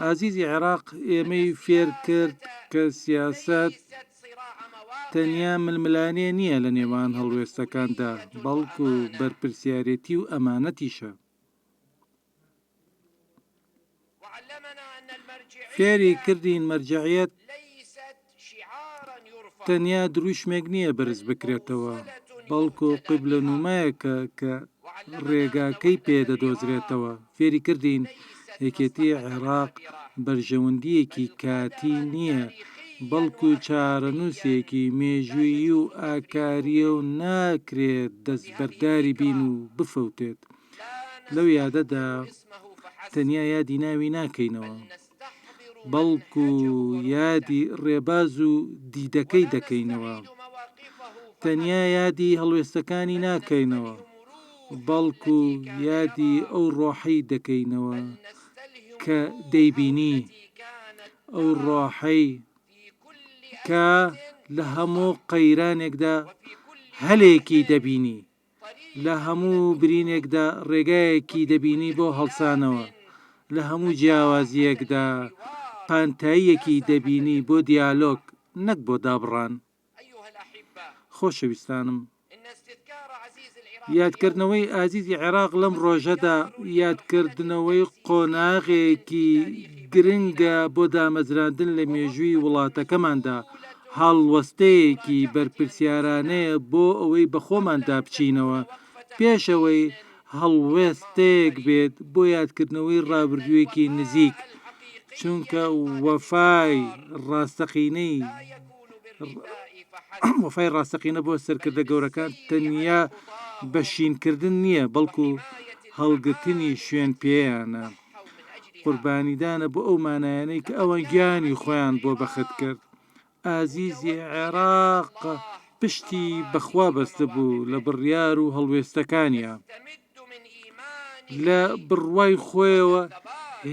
عزیزی عێراق ئێمەی فێر کرد کە سیاسەت تەنیا ململانێ نییە لە نێوان هەڵوێستەکاندا، بەڵکو و بەرپرسیارەتی و ئەمانەتیشە. فێری کردین مەرجەعیەت تەنیا دروشمێک نییە بەرز بکرێتەوە، بەڵکو قیبلە نومایەکە کە ڕێگاکەی پێدەدۆزرێتەوە. فێری کردین یەکێتی عێراق بەرژەوەندیەکی کاتی نییە، بەڵکو چارەنووسێکی مێژوویی و ئاکاریە و ناکرێت دەستبەرداری بین و بفەوتێت. لەو یادەدا تەنیا یادی ناوی ناکەینەوە، بەڵکو یادی ڕێباز و دیدەکەی دەکەینەوە. تەنیا یادی هەڵوێستەکانی ناکەینەوە، بەڵکو یادی ئەو ڕۆحەی دەکەینەوە کە دەیبینی، ئەو ڕۆحەی کە لە هەموو قەیرانێکدا هەلێکی دەبینی، لە هەموو برینێکدا ڕێگایەکی دەبینی بۆ هەڵسانەوە، لە هەموو جیاوازیەکدا پانتاییەکی دەبینی بۆ دیالۆگ، نەک بۆ دابڕان. خۆشەویستانم، یادکردنەوەی ئازیزی عێراق لەم ڕۆژەدا یادکردنەوەی قۆناغێکی گرنگە بۆ دامەزراندن لە مێژووی وڵاتەکەماندا، هەڵوەستەیەکی بەرپرسیارانەیە بۆ ئەوەی بەخۆماندا بچینەوە پێشەوەی هەڵوێستەیەک بێت بۆ یادکردنەوەی ڕابردوویەکی نزیک، چونکە وەفای ڕاستەقینە بۆ سەرکردە گەورەکان تەنیا بەشینکردن نییە، بەڵکو هەڵگرتنی شوێن پێیانە. قوربانیدانە بۆ ئەو مانایانەی کە ئەوە گیانی خۆیان بۆ بەخت کرد. ئازیزی عێراق پشتی بەخوا بەستە بوو لە بڕیار و هەڵوێستەکانیە، لە بڕوای خۆیەوە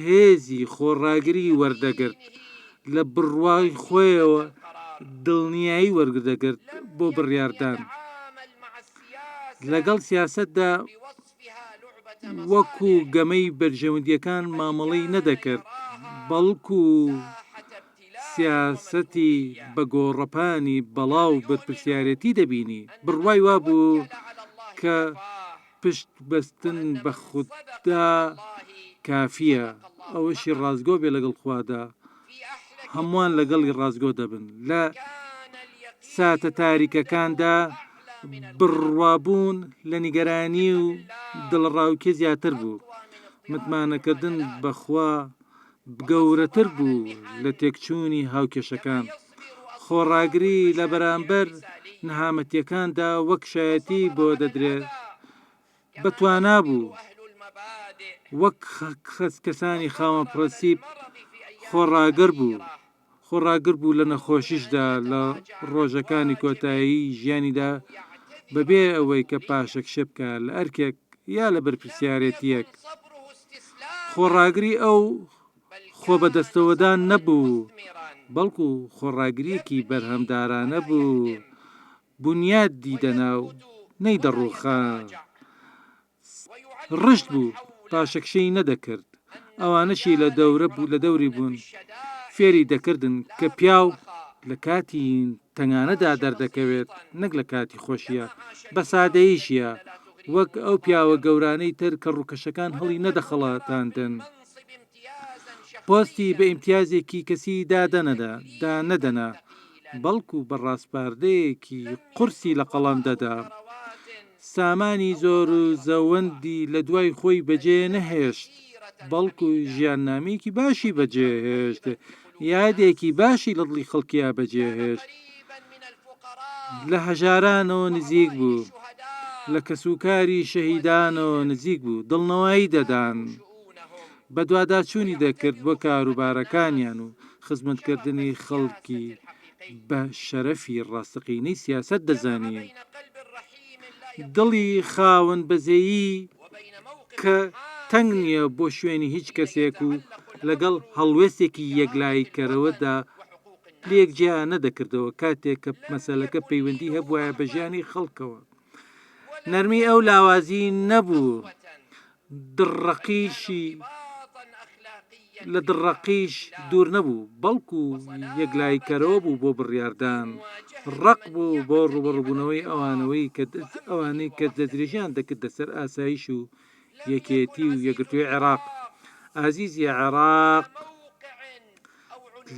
هێزی خۆڕاگری وەردەگرت، لە بڕوای خۆیەوە دڵنیایی وەردەگرت بۆ بڕیاردان. لەگەڵ سیاسەتدا وەکو گەمەی بەرژەوەندیەکان مامەڵەی نەدەکرد، بەڵکو سیاسەتی بە گۆڕەپانی بەڵاو بەرپرسیارەتی دەبینی. بڕوای وا بوو کە پشت بەستن بە خوددا کافیە، ئەوەشی ڕازگۆ بێ لەگەڵ خوادا، هەمووان لەگەڵی ڕازگۆ دەبن. لە ساتە تاریکەکاندا بڕوابوون لە نیگەرانی و دڵڕاوکێ زیاتر بوو، متمانەکردن بەخوا گەورەتر بوو لە تێکچوونی هاوکێشەکان. خۆڕاگری لە بەرامبەر نەهامەتیەکاندا وەک شایەتی بۆ دەدرێت بەتوانا بوو، وەک کەسانی خاوەن پرەنسیب خۆڕاگر بوو لە نەخۆشیشدا لە ڕۆژەکانی کۆتایی ژیانیدا، بەبێ ئەوەی کە پاشەک شەبکە لە ئەرکێک یا لە بەرپرسیارەتیەک. خۆڕاگری ئەو خۆ بەدەستەوەدان نەبوو، بەڵکو خۆڕاگریەکی بەرهەمدارانە بوو، بنیاد دیدەنا و نەیدەڕووخان، ڕشت بوو پاشەکشەی نەدەکرد. ئەوانەشی لە دەوری بوون فێری دەکردن کە پیاو لە کاتی تەنگانەدا دەردەکەوێت، نەک لە کاتی خۆشیە، بە سادەییشیە، وەک ئەو پیاوە گەورانەی تر کە ڕووکەشەکان هەڵی نەدەخەڵاتاندن، پۆستی بە ئیمتیازێکی کەسی دانەدەنا، بەڵکو بە ڕاستپاردەیەکی قورسی لە قەڵام دەدا. سامانی زۆر و زەوەندی لە دوای خۆی بەجێ نەهێشت، بەڵکو ژیاننامەیەکی باشی بەجێهێشت، یادێکی باشی لە دڵی خەڵکییا بەجێهێشت. لە هەژارانەوە نزیک بوو، لە کەسوکاری شەهیدانەوە نزیک بوو، دڵنەوەی دەدان، بە دوواداچوونی دەکرد بۆ کاروبارەکانیان و خزمەتکردنی خەڵکی بە شەرەفی ڕاستەقینەی سیاسەت دەزانین. دڵی خاوەن بەزەیی کە تەنگ نییە بۆ شوێنی هیچ کەسێک و لەگەڵ هەڵوێستێکی یەکلایکەرەوەدا لێک جیا نەدەکردەوە کاتێک کە مەسەلەکە پەیوەندی هەبوایە بە ژیانی خەڵکەوە. نەرمی ئەو لاوازی نەبوو، دڕەقیشی لە دڕەقیش دوور نەبوو بەڵکو یەکلای کەرەوە بوو بۆ بڕیاردان ڕق بوو بۆ ڕوبڕبوونەوەی ئەوانەی کە دەدرێژیان دەکرد لەسەر ئاسایش و یەکێتی و یەکگرتووی عێراق ئازیزی عێراق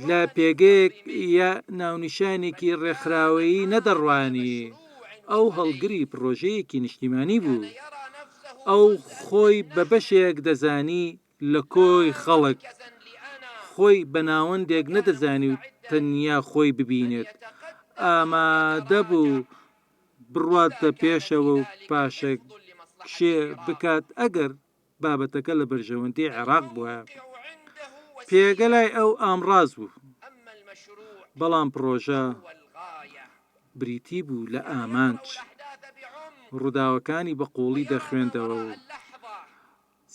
لە پێگەیەک یا ناونیشانێکی ڕێکخراوەیی نەدەڕوانی ئەو هەڵگری پرۆژەیەکی نیشتیمانی بوو ئەو خۆی بە بەشێک دەزانی لە کۆی خەڵک خۆی بە ناوەندێک نەدەزانی و تەنیا خۆی ببینێت ئامادە بوو بڕواتە پێشەوە و پاشە شێ بکات ئەگەر بابەتەکە لە بەرژەوەندی عێراق بووە پێگەلای ئەو ئامڕاز بوو بەڵام پرۆژە بریتی بوو لە ئامانج ڕووداوەکانی بەقوڵی دەخوێندەوە و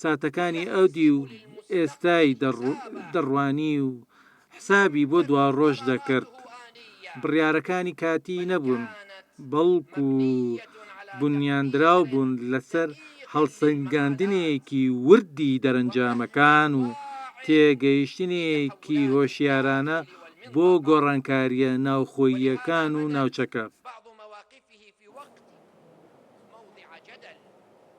ساتەکانی ئەودی و ئێستای دەڕوانی و حسابی بۆ دوا ڕۆژ دەکرد بڕیارەکانی کاتی نەبوون بەڵکو بنیاندراو بوون لەسەر هەڵسەنگاندنێکی وردی دەرەنجامەکان و تێگەیشتنێکی هۆشیارانە بۆ گۆڕانکاریە ناوخۆییەکان و ناوچەکە